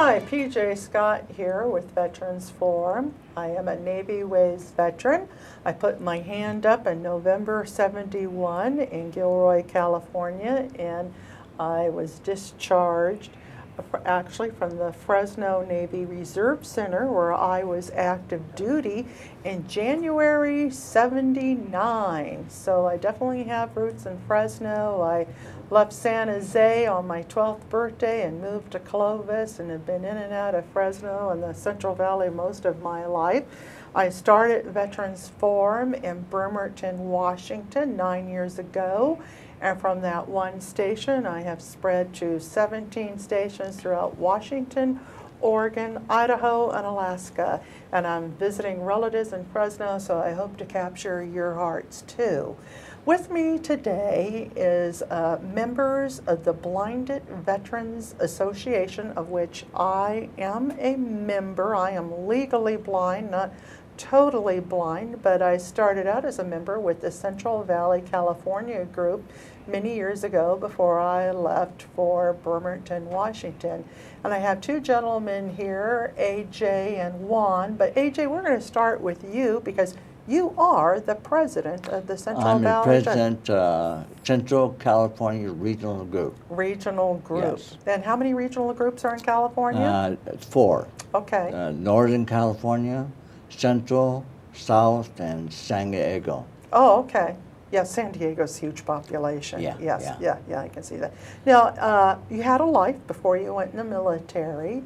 Hi, PJ Scott here with Veterans Forum. I am a Navy Ways veteran. I put my hand up in November '71 in Gilroy, California, and I was discharged actually from the Fresno Navy Reserve Center, where I was active duty in January '79. So I definitely have roots in Fresno. I left San Jose on my 12th birthday and moved to Clovis, and have been in and out of Fresno and the Central Valley most of my life. I started Veterans Forum in Bremerton, Washington 9 years ago. And from that one station, I have spread to 17 stations throughout Washington, Oregon, Idaho, and Alaska. And I'm visiting relatives in Fresno, so I hope to capture your hearts too. With me today is members of the Blinded Veterans Association, of which I am a member. I am legally blind, not totally blind, but I started out as a member with the Central Valley, California group many years ago before I left for Bremerton, Washington. And I have two gentlemen here, AJ and Juan. But AJ, we're going to start with you because you are the president of the Central Valley. I'm the president, Central California Regional Group. Regional group. Yes. And how many regional groups are in California? 4. Okay. Northern California, Central, South, and San Diego. Oh, okay. Yeah, San Diego's huge population. Yeah, Yes, yeah. yeah, I can see that. Now, you had a life before you went in the military.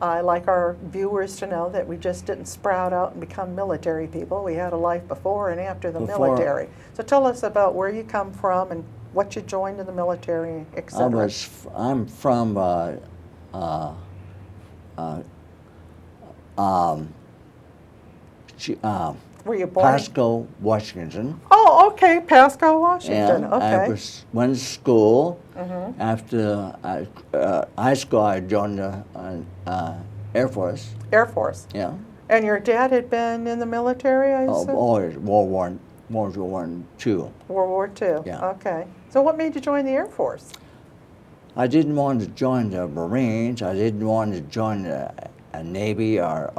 I like our viewers to know that we just didn't sprout out and become military people. We had a life before and after the military. So tell us about where you come from and what you joined in the military, etc. I'm from Were you born? Pasco, Washington. Oh, okay, Pasco, Washington. And Okay. I went to school. After high school, I joined the Air Force. Air Force. Yeah. And your dad had been in the military, I assume? Always World War II. World War II. Yeah. Okay. So what made you join the Air Force? I didn't want to join the Marines. I didn't want to join a Navy or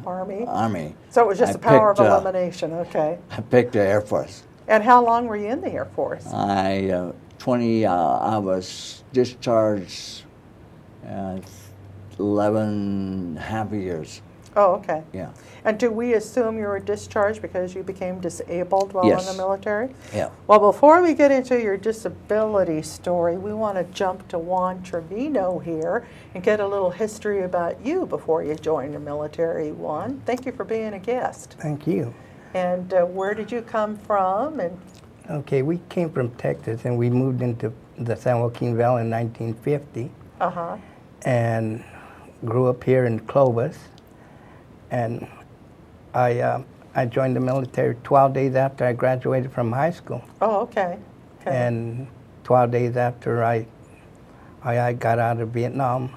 Army. So it was just I the power of picked, elimination. Okay. I picked the Air Force. And how long were you in the Air Force? I was discharged 11 and a half years. Oh, okay. Yeah. And do we assume you were discharged because you became disabled while Yes. in the military? Yeah. Well, before we get into your disability story, we want to jump to Juan Trevino here and get a little history about you before you joined the military, Juan. Thank you for being a guest. Thank you. And where did you come from? And Okay, we came from Texas and we moved into the San Joaquin Valley in 1950 and grew up here in Clovis. And I joined the military 12 days after I graduated from high school. Oh, okay. And 12 days after I got out of Vietnam,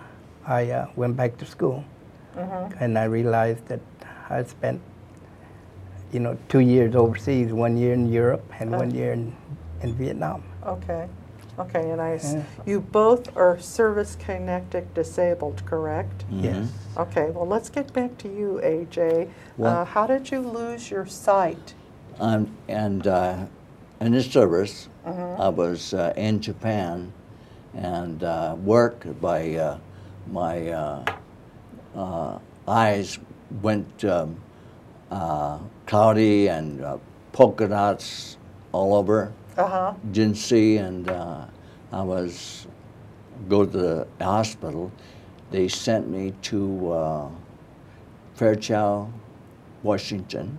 I went back to school. And I realized that I spent 2 years overseas, 1 year in Europe and 1 year in Vietnam. Okay. Okay, and you both are service-connected disabled, correct? Yes. Okay, well, let's get back to you, AJ. How did you lose your sight? And in the service, I was in Japan and worked by my eyes went cloudy and polka dots all over. Didn't see, and I was go to the hospital. They sent me to Fairchild, Washington.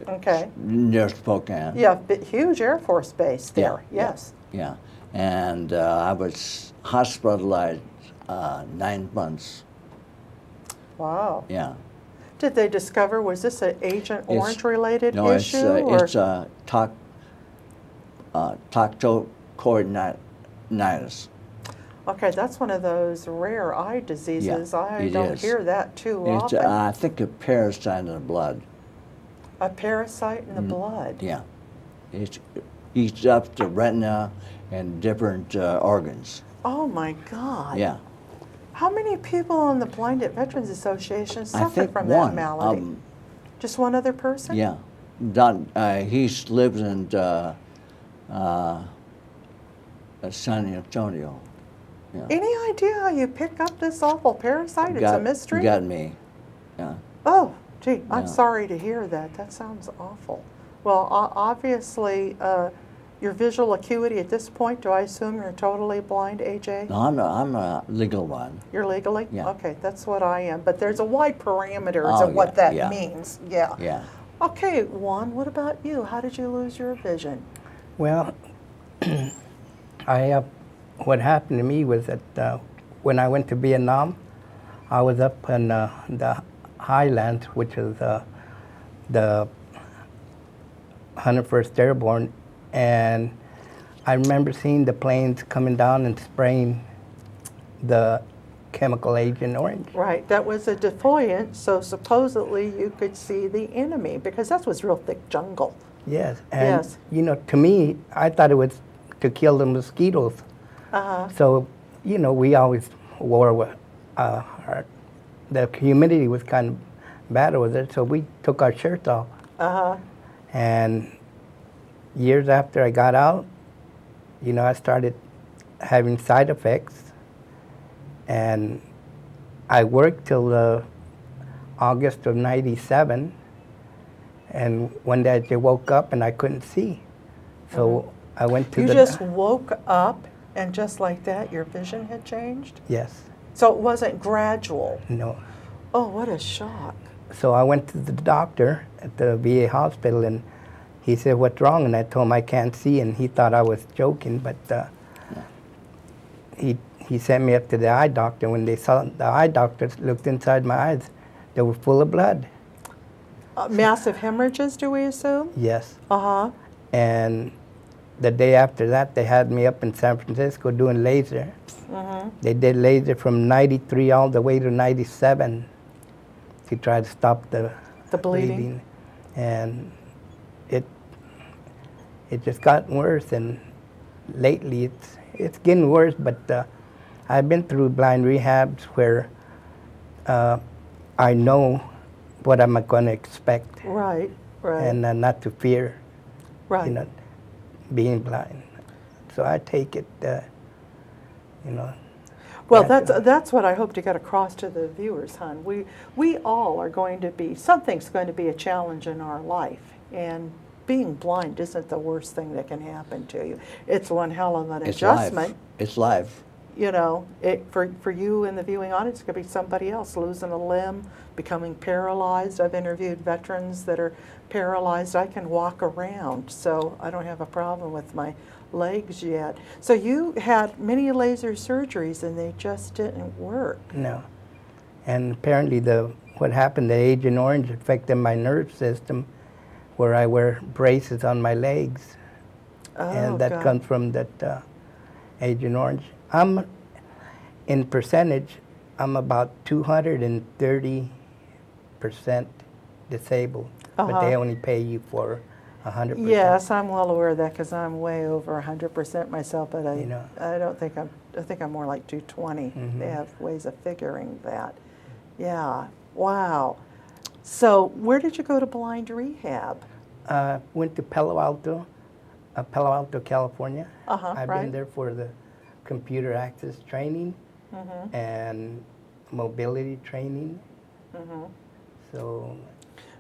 Okay. Near Spokane. Yeah, huge Air Force base there. Yeah, Yes. Yeah, and I was hospitalized 9 months. Wow. Yeah. Did they discover, was this an Agent Orange related no, issue? it's tocochoroiditis. Okay, that's one of those rare eye diseases. I it don't is. hear that too It's often. I think a parasite in the blood. A parasite in the blood. Yeah, it eats up the retina and different organs. Oh my God. Yeah. How many people on the Blind at Veterans Association I suffer think from one. that malady? Just one other person? Yeah, he lives in San Antonio. Yeah. Any idea how you pick up this awful parasite? It's a mystery. Got me. Yeah. Oh, gee, I'm Yeah. sorry to hear that. That sounds awful. Well, obviously, your visual acuity at this point, do I assume you're totally blind, AJ? No, I'm a legal one. You're legally? Yeah. Okay, that's what I am. But there's a wide parameters Oh, of what yeah, that yeah. means. Yeah. Yeah. Okay, Juan, what about you? How did you lose your vision? Well, what happened to me was that when I went to Vietnam, I was up in the highlands, which is the 101st Airborne, and I remember seeing the planes coming down and spraying the chemical Agent Orange. Right, that was a defoliant, so supposedly you could see the enemy because that was real thick jungle. Yes, and Yes. you know, to me, I thought it was to kill the mosquitoes. Uh-huh. So, you know, we always wore the humidity was kind of bad with it, so we took our shirts off. Uh-huh. And years after I got out, you know, I started having side effects, and I worked till August of '97, and one day I just woke up and I couldn't see. So I went to You the... just woke up and just like that, your vision had changed? Yes, So it wasn't gradual. no. Oh, what a shock. So I went to the doctor at the VA hospital, and he said, "What's wrong?" And I told him I can't see, and he thought I was joking, but he sent me up to the eye doctor. When they saw the eye doctor looked inside my eyes, they were full of blood. Massive hemorrhages, do we assume? Yes. Uh-huh. And the day after that, they had me up in San Francisco doing laser. They did laser from '93 all the way to '97 to try to stop the bleeding. And it just gotten worse, and lately it's getting worse, but I've been through blind rehabs where I know what I'm going to expect, Right, right, and not to fear, right. you know, being blind. So I take it, you know. Well, that- that's what I hope to get across to the viewers, hon. We all are going to be, something's going to be a challenge in our life, and being blind isn't the worst thing that can happen to you. It's one hell of an It's adjustment. life. It's life. You know, for you in the viewing audience, it could be somebody else losing a limb, becoming paralyzed. I've interviewed veterans that are paralyzed. I can walk around, so I don't have a problem with my legs yet. So you had many laser surgeries and they just didn't work. No. And apparently what happened, the Agent Orange affected my nerve system, where I wear braces on my legs. Oh, And that God. comes from that Agent Orange. In percentage, I'm about 230% disabled, but they Uh-huh. only pay you for 100%. Yes, I'm well aware of that because I'm way over 100% myself, but You know. I don't think I think I'm more like 220. They have ways of figuring that. Yeah, wow. So where did you go to blind rehab? Went to Palo Alto, California. I've right. been there for the computer access training and mobility training. So,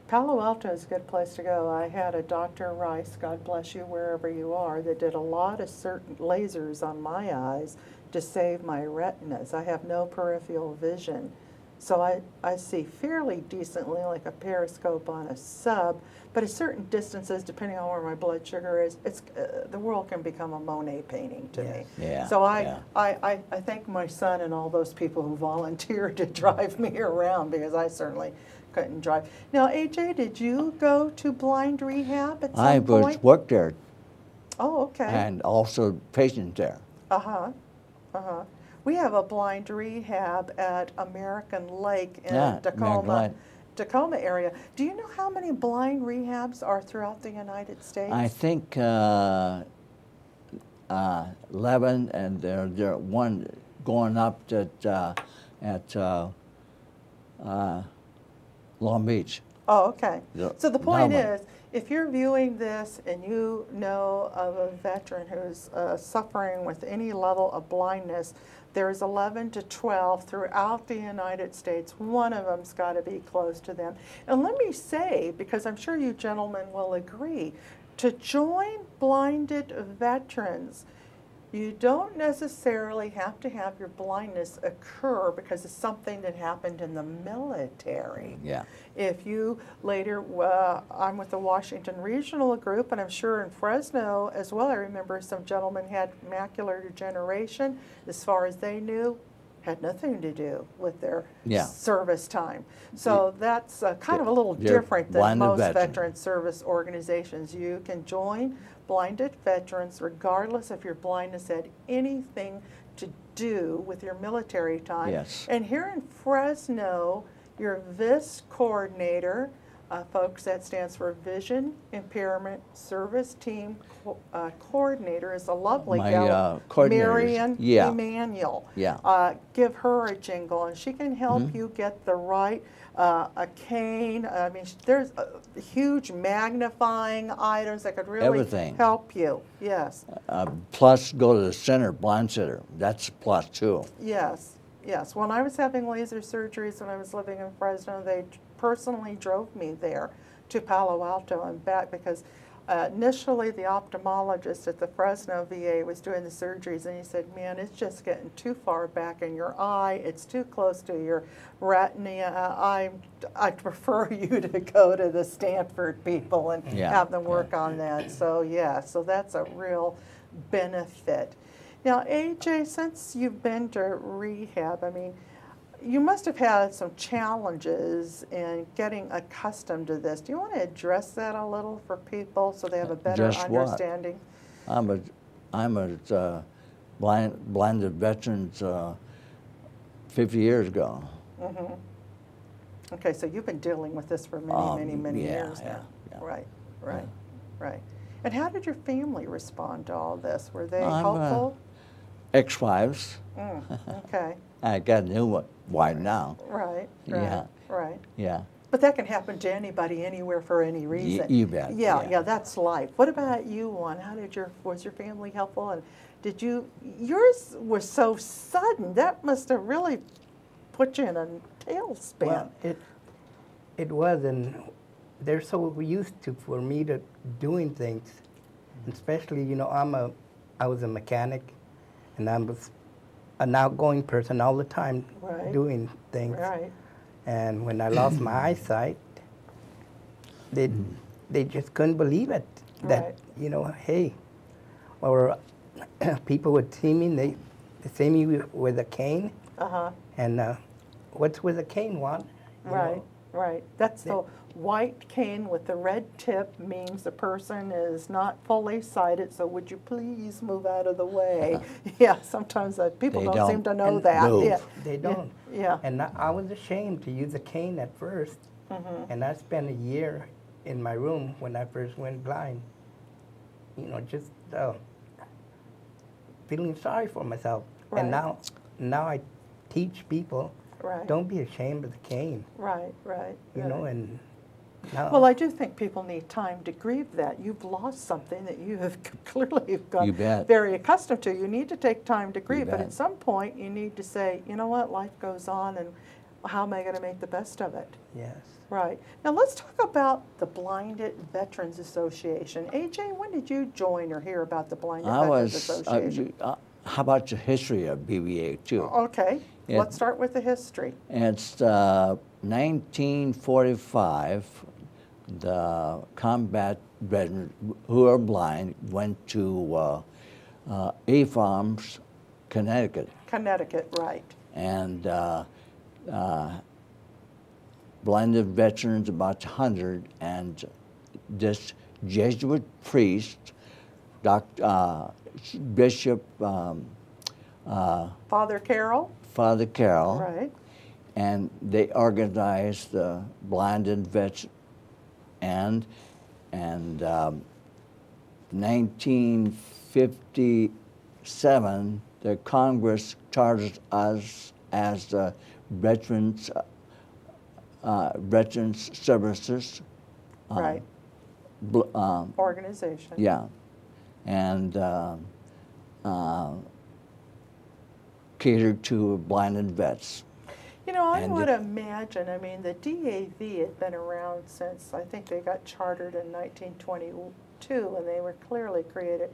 Palo Alto is a good place to go. I had a Dr. Rice, God bless you wherever you are, that did a lot of certain lasers on my eyes to save my retinas. I have no peripheral vision. So I see fairly decently, like a periscope on a sub, but at certain distances, depending on where my blood sugar is, it's the world can become a Monet painting to me. Yeah, So yeah. I thank my son and all those people who volunteered to drive me around because I certainly couldn't drive. Now, AJ, did you go to blind rehab at some I point? worked there Oh, okay. and also patient there. Uh-huh, uh-huh. We have a blind rehab at American Lake in Yeah, Tacoma, American Lake. Tacoma area. Do you know how many blind rehabs are throughout the United States? I think 11, and there's one going up that at Long Beach. Oh, okay. Yeah, So the point Melbourne. is, if you're viewing this and you know of a veteran who's suffering with any level of blindness, there's 11 to 12 throughout the United States. One of them's got to be close to them. And let me say, because I'm sure you gentlemen will agree, to join blinded veterans, you don't necessarily have to have your blindness occur because it's something that happened in the military. Yeah. If you later, I'm with the Washington Regional Group, and I'm sure in Fresno as well, I remember some gentlemen had macular degeneration. As far as they knew, had nothing to do with their Yeah. service time. So that's kind of a little They're different than blinded most veteran. veteran service organizations. You can join blinded veterans regardless if your blindness had anything to do with your military time. Yes. And here in Fresno, your VIS coordinator, folks, that stands for Vision Impairment Service Team Coordinator, is a lovely My, gal, coordinator is- Marion yeah. Emanuel. Yeah. Give her a jingle, and she can help Mm-hmm. you get the right, a cane. I mean, there's huge magnifying items that could really Everything. help you. Yes, Plus, go to the center, blind center. That's a plus too. yes, yes. When I was having laser surgeries when I was living in Fresno, they personally drove me there to Palo Alto and back because initially the ophthalmologist at the Fresno VA was doing the surgeries, and he said, man, it's just getting too far back in your eye. It's too close to your retina. I prefer you to go to the Stanford people and Yeah, have them work on that. So yeah, so that's a real benefit. Now, AJ, since you've been to rehab, I mean, you must have had some challenges in getting accustomed to this. Do you want to address that a little for people so they have a better Just what? understanding? I'm a blinded veterans 50 years ago. Okay, so you've been dealing with this for many yeah, years now. yeah. Right, right, right. And how did your family respond to all this? Were they I'm, helpful? Ex-wives. Okay, I got a new wife now. right, Yeah. right. Yeah. But that can happen to anybody, anywhere, for any reason. you bet, Yeah, yeah. yeah, that's life. What about you, Juan? How did was your family helpful? And yours was so sudden. That must have really put you in a tailspin. Well, it was, and they're so used to for me to doing things, especially I was a mechanic, and I was an outgoing person all the time Right. doing things. Right, And when I lost my eyesight, they just couldn't believe it. That Right. Hey, or people would see me, they see me with a cane, uh-huh, and what's with a cane, Juan? You right, know? right. That's the white cane with the red tip means the person is not fully sighted, so would you please move out of the way? Yeah, sometimes people They don't seem to know And that. move. Yeah. They don't. Yeah. And I was ashamed to use a cane at first, and I spent a year in my room when I first went blind. Just feeling sorry for myself. Right. And now I teach people, Right. don't be ashamed of the cane, Right, right. and now. Well, I do think people need time to grieve that. You've lost something that you have clearly got You bet. very accustomed to. You need to take time to grieve, but bet. at some point you need to say, you know what, life goes on, and how am I going to make the best of it? Yes. Right. Now let's talk about the Blinded Veterans Association. AJ, when did you join or hear about the Blinded Veterans Association? How about the history of BVA too? Okay, Yeah. let's start with the history. It's 1945. The combat veterans who are blind went to A Farms, Connecticut, Connecticut, right. and blinded veterans about 100, and this Jesuit priest, Bishop Father Carroll, Father Carroll, right. and they organized the blinded vets, and 1957 the Congress charged us as Veterans Veterans Services. Right. bl- Organization. Yeah, and catered to blinded vets. You know, I And would it- imagine, I mean, the DAV had been around since, I think they got chartered in 1922, and they were clearly created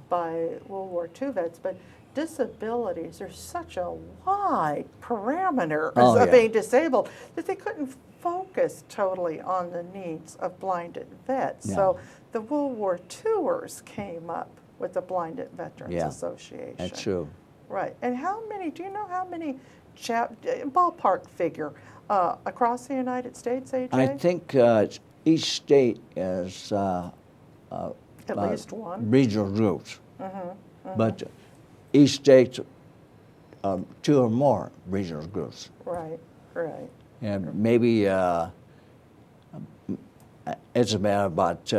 by World War II vets, but disabilities are such a wide parameter Oh, of yeah. being disabled that they couldn't focus totally on the needs of blinded vets. No. So the World War IIers came up with the Blinded Veterans Yeah, Association. That's true. Right. And how many, do you know how many ballpark figure across the United States, AJ? I think each state is At least one. regional groups, but each state 2 or more regional groups. Right, right. And maybe it's about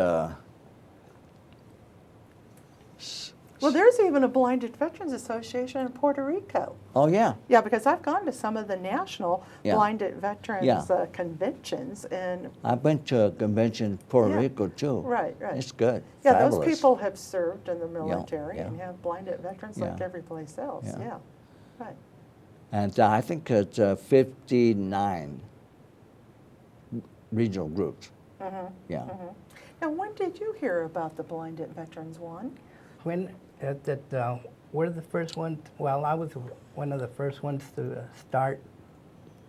Well, there's even a Blinded Veterans Association in Puerto Rico. oh yeah, Yeah, because I've gone to some of the national Yeah. Blinded Veterans Yeah. Conventions, and I went to a convention in Puerto Yeah. Rico too. Right, right. It's good. yeah, Fabulous. those people have served in the military yeah. and have blinded veterans like Yeah. every place else. Yeah. Yeah, right. And I think it's 59 regional groups. Yeah. Now, when did you hear about the Blinded Veterans one? When we're the first one, well, I was one of the first ones to start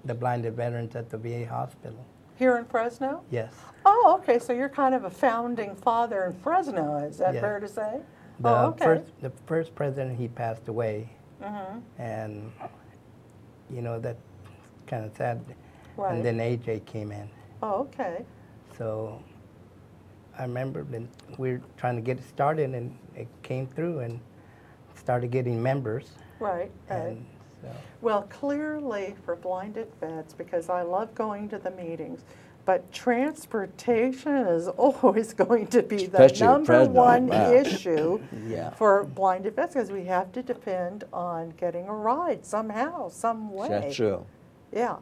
the blinded veterans at the VA hospital. Here in Fresno? Yes. Oh, okay, so you're kind of a founding father in Fresno, is that Yeah. fair to say? The Oh, okay. first president, he passed away, Mm-hmm. and you know that's kind of sad. Right. And then AJ came in, Oh, okay. so I remember when we were trying to get it started, and it came through and started getting members. Right, right. And so, Well, clearly for blinded vets, because I love going to the meetings, but transportation is always going to be the Especially at number Fresno, one yeah. issue Yeah. for blinded vets, because we have to depend on getting a ride somehow, some way. That's true. Yeah.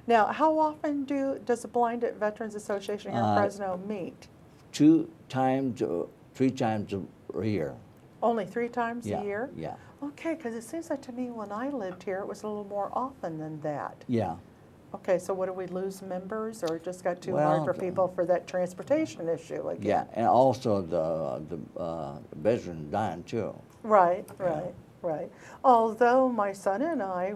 Now, how often does the Blinded Veterans Association here in Fresno meet? 2 times, 3 times a year. Only 3 times Yeah. a year? Yeah. Okay, because it seems like to me when I lived here, it was a little more often than that. Yeah. Okay, so what, do we lose members, or it just got too Well, hard for people for that transportation issue again? Yeah, and also the veteran dying too. Right, right, right. Although my son and I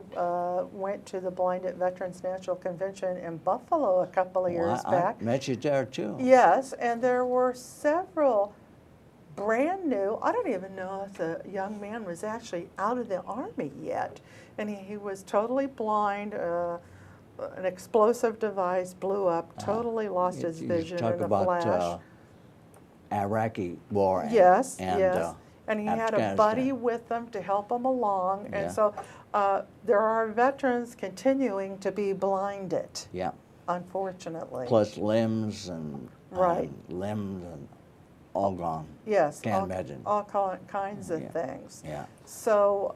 went to the Blinded Veterans National Convention in Buffalo a couple of years I back. met you there too. Yes, and there were several brand new, I don't even know if the young man was actually out of the Army yet. And he was totally blind, an explosive device blew up, totally lost his You vision talk in a about flash. Iraqi war. Yes, and, yes. And he had a Afghanistan. buddy with him to help him along. Yeah. And so there are veterans continuing to be blinded, Yeah. unfortunately. Plus limbs and Right. limbs and all gone. Yes. Can't all, imagine. all kinds of Yeah. things. Yeah. So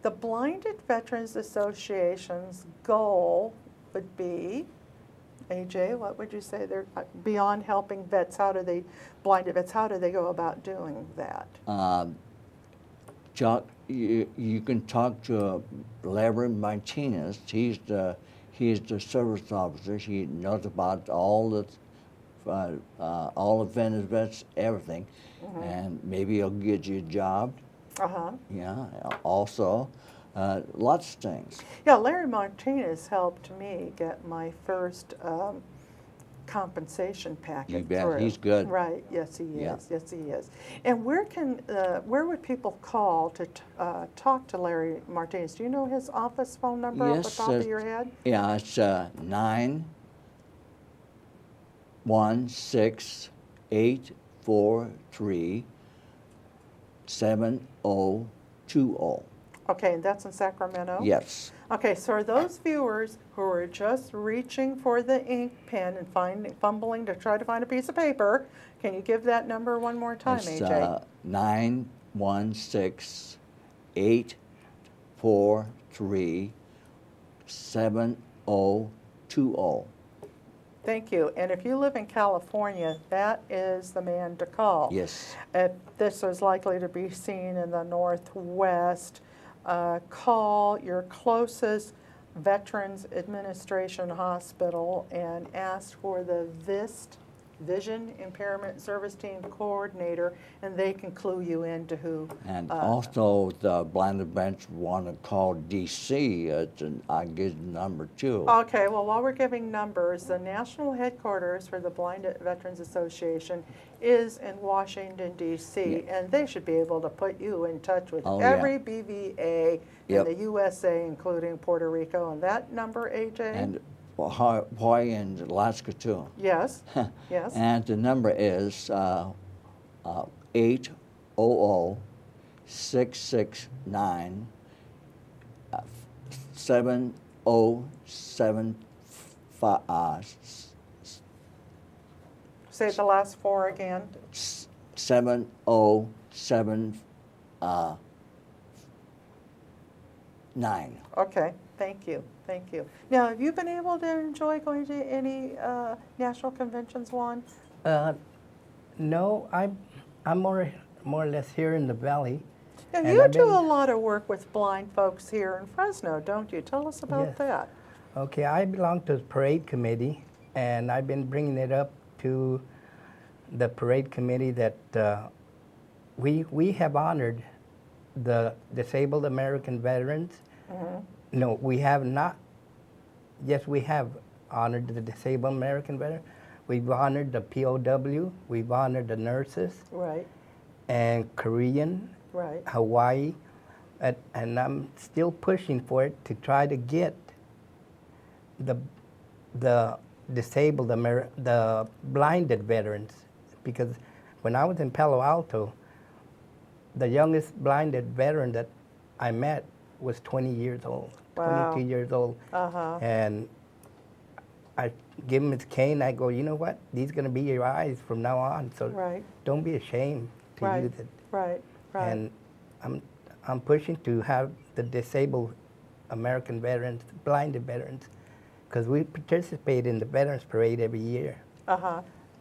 the Blinded Veterans Association's goal would be, AJ, what would you say? They're beyond helping vets. How do they, blinded vets? How do they go about doing that? You can talk to Larry Martinez. He's the service officer. He knows about all the benefits, everything, and maybe he'll get you a job. Yeah. Also, lots of things. Yeah, Larry Martinez helped me get my first compensation packet You bet. through. He's good. Right. Yes, he Yeah. is. Yes, he is. And where would people call to talk to Larry Martinez? Do you know his office phone number off the Yes, top of your head? Yeah, it's 916-843-7020. Okay, and that's in Sacramento? Yes. Okay, so are those viewers who are just reaching for the ink pen and fumbling to try to find a piece of paper, can you give that number one more time, It's AJ? 916-843-7020. 833-7020. Thank you. And if you live in California, that is the man to call. Yes. If this is likely to be seen in the Northwest, call your closest Veterans Administration hospital and ask for the VIST, Vision Impairment Service Team Coordinator, and they can clue you into who. And also, the blinded bench want to call DC. I give number 2. Okay, well, while we're giving numbers, the national headquarters for the Blind Veterans Association is in Washington, D.C., and they should be able to put you in touch with every BVA in the USA, including Puerto Rico. And that number, AJ? And Hawaii and Alaska, too. Yes, yes. And the number is 800-669-7075. Say the last 4 again. 7079. Okay, thank you, thank you. Now, have you been able to enjoy going to any national conventions, Juan? No, I'm more or less here in the valley. Now, And you I've do been- a lot of work with blind folks here in Fresno, don't you? Tell us about Yes. that. Okay, I belong to the parade committee, and I've been bringing it up to the parade committee that we have honored the disabled American veterans. No, we have not. Yes, we have honored the disabled American veteran. We've honored the POW. We've honored the nurses Right, and Korean, right. Hawaii, and I'm still pushing for it to try to get the disabled the blinded veterans, because when I was in Palo Alto, the youngest blinded veteran that I met was 20 years old, Wow. 22 years old, and I give him his cane. I go, you know what? These are going to be your eyes from now on. So Right. don't be ashamed to Right. use it. Right, right. And I'm pushing to have the disabled American veterans, blinded veterans, because we participate in the Veterans Parade every year.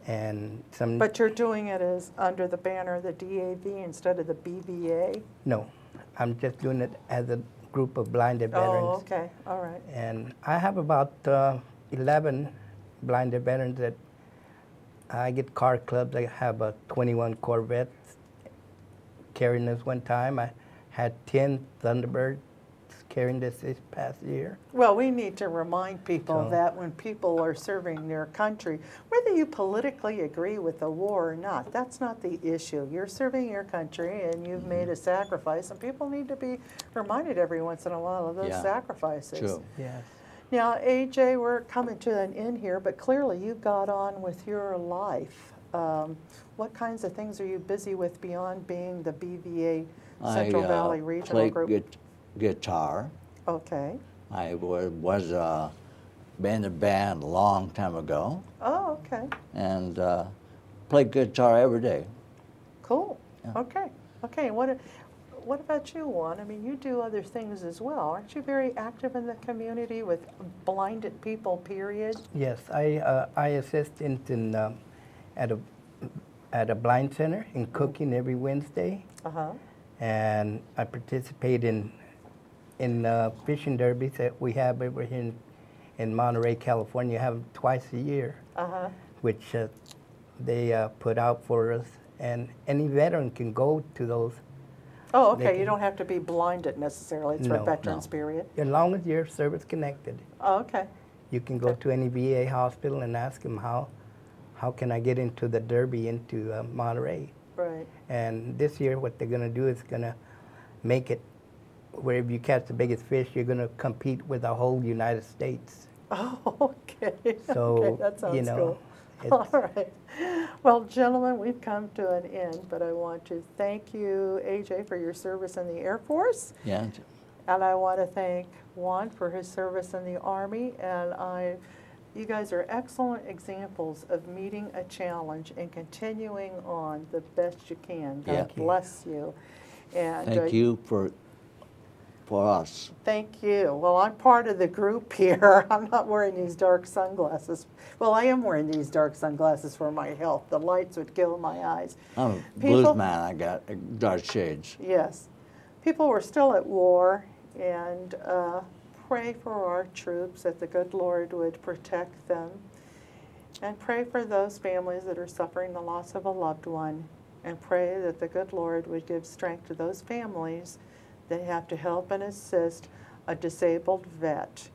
And some But you're doing it as under the banner of the DAV instead of the BVA? no, I'm just doing it as a group of blinded veterans. Oh, okay, all right. And I have about 11 blinded veterans that I get car clubs. I have 21 Corvettes carrying this one time. I had 10 Thunderbirds carrying this past year. Well, we need to remind people So- that when people are serving their country, whether you politically agree with the war or not, that's not the issue. You're serving your country and you've made a sacrifice, and people need to be reminded every once in a while of those Yeah, sacrifices. True. Yes. Now, AJ, we're coming to an end here, but clearly you got on with your life. What kinds of things are you busy with beyond being the BVA Central Valley Regional play Group? guitar. Okay. I was been in a band a long time ago, Oh, okay. and play guitar every day. Cool. Yeah. Okay. Okay. What about you, Juan? I mean, you do other things as well. Aren't you very active in the community with blinded people, period? Yes, I assist at a blind center in cooking every Wednesday, Uh-huh. and I participate in fishing derbies that we have over here in Monterey, California. Have them twice a year, Uh-huh. which they put out for us, and any veteran can go to those. Oh, They okay. You can- don't have to be blinded necessarily. It's for No. veterans, No. period. As long as you're service connected, Oh, okay. you can go to any VA hospital and ask them how can I get into the derby into Monterey. Right. And this year, what they're going to do is going to make it where if you catch the biggest fish, you're going to compete with the whole United States. Oh, okay. So, okay, that sounds you know, cool. All right. Well, gentlemen, we've come to an end, but I want to thank you, AJ, for your service in the Air Force. Yeah. And I want to thank Juan for his service in the Army. And you guys are excellent examples of meeting a challenge and continuing on the best you can. God Thank you. bless you. And Thank you for for us. Thank you. Well, I'm part of the group here. I'm not wearing these dark sunglasses. Well, I am wearing these dark sunglasses for my health. The lights would kill my eyes. I'm a People- blues man. I got dark shades. Yes. People were still at war, and pray for our troops that the good Lord would protect them. And pray for those families that are suffering the loss of a loved one. And pray that the good Lord would give strength to those families that have to help and assist a disabled vet.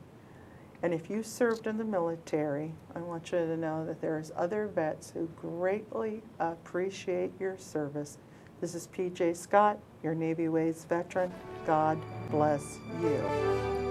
And if you served in the military, I want you to know that there's other vets who greatly appreciate your service. This is PJ Scott, your Navy Ways veteran. God bless you.